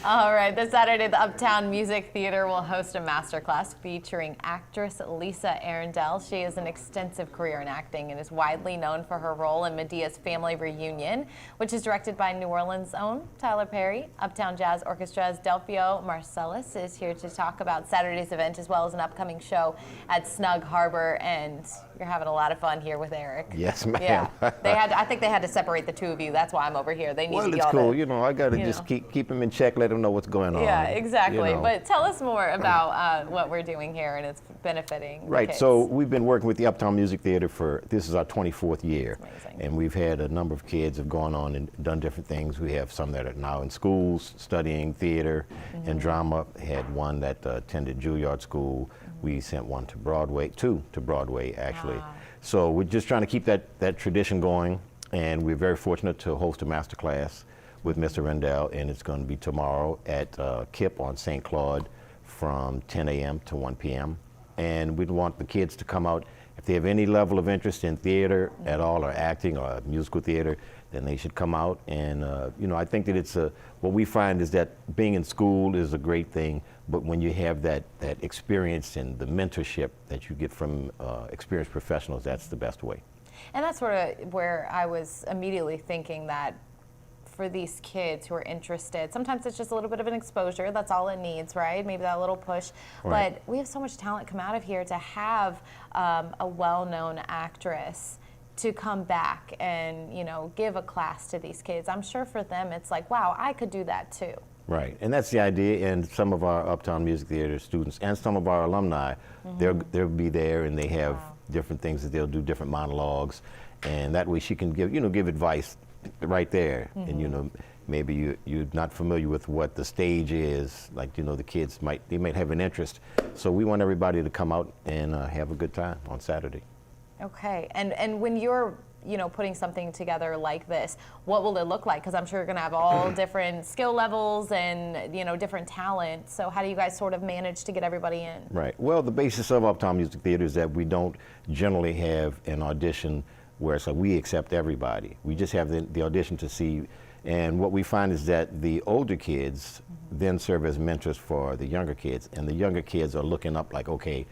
All right, this Saturday, the Uptown Music Theater will host a masterclass featuring actress Lisa Arundel. She has an extensive career in acting and is widely known for her role in Medea's Family Reunion, which is directed by New Orleans' own Tyler Perry. Uptown Jazz Orchestra's Delfeayo Marsalis is here to talk about Saturday's event as well as an upcoming show at Snug Harbor, and you're having a lot of fun here with Eric. Yes, ma'am. Yeah, I think they had to separate the two of you. That's why I'm over here. They need Well, to it's yell cool. at, You know, I got to just keep them in check, let them know what's going on. Yeah, exactly. You know. But tell us more about what we're doing here and it's benefiting the Right. kids. So we've been working with the Uptown Music Theater this is our 24th year. That's amazing. And we've had a number of kids have gone on and done different things. We have some that are now in schools studying theater and drama. Had one that attended Juilliard School. We sent one to Broadway, two to Broadway actually. Wow. So we're just trying to keep that tradition going, and we're very fortunate to host a master class with Mr. Rendell, and it's going to be tomorrow at KIPP on St. Claude from 10 a.m. to 1 p.m. And we'd want the kids to come out. If they have any level of interest in theater at all, or acting, or musical theater, then they should come out. And you know, I think that what we find is that being in school is a great thing, but when you have that experience and the mentorship that you get from experienced professionals, that's the best way. And that's sort of where I was immediately thinking that for these kids who are interested, sometimes it's just a little bit of an exposure. That's all it needs, right? Maybe that little push. Right. But we have so much talent come out of here to have a well-known actress to come back and, you know, give a class to these kids. I'm sure for them it's like, wow, I could do that too. Right, and that's the idea. And some of our Uptown Music Theater students and some of our alumni, they'll be there, and they have different things that they'll do, different monologues, and that way she can give advice right there. And maybe you're not familiar with what the stage is, like the kids might have an interest. So we want everybody to come out and have a good time on Saturday. Okay, and when you're putting something together like this, what will it look like? Because I'm sure you're going to have all different skill levels and different talent. So how do you guys sort of manage to get everybody in? Right. Well, the basis of Uptown Music Theater is that we don't generally have an audition where it's like we accept everybody. We just have the audition to see. And what we find is that the older kids then serve as mentors for the younger kids, and the younger kids are looking up like, okay,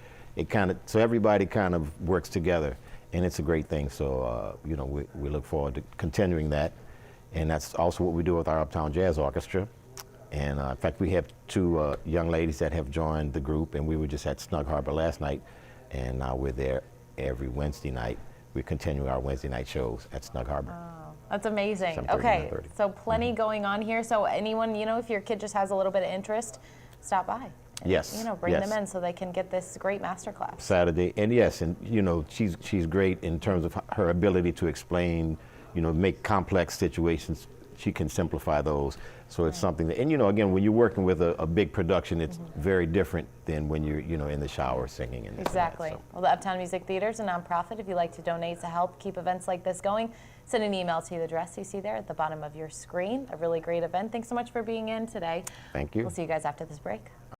so everybody kind of works together. And it's a great thing. So, we look forward to continuing that. And that's also what we do with our Uptown Jazz Orchestra. And in fact, we have two young ladies that have joined the group, and we were just at Snug Harbor last night, and now we're there every Wednesday night. We continue our Wednesday night shows at Snug Harbor. Oh, that's amazing. 7:30 Okay, 9:30. so plenty going on here. So anyone, if your kid just has a little bit of interest, stop by. And, Yes. bring yes. them in so they can get this great master class. Saturday, and yes, and she's great in terms of her ability to explain, make complex situations. She can simplify those. So it's something that, and again, when you're working with a big production, it's very different than when you're, in the shower singing and this Exactly. and that, so. Well, the Uptown Music Theater is a nonprofit. If you'd like to donate to help keep events like this going, send an email to the address you see there at the bottom of your screen. A really great event. Thanks so much for being in today. Thank you. We'll see you guys after this break.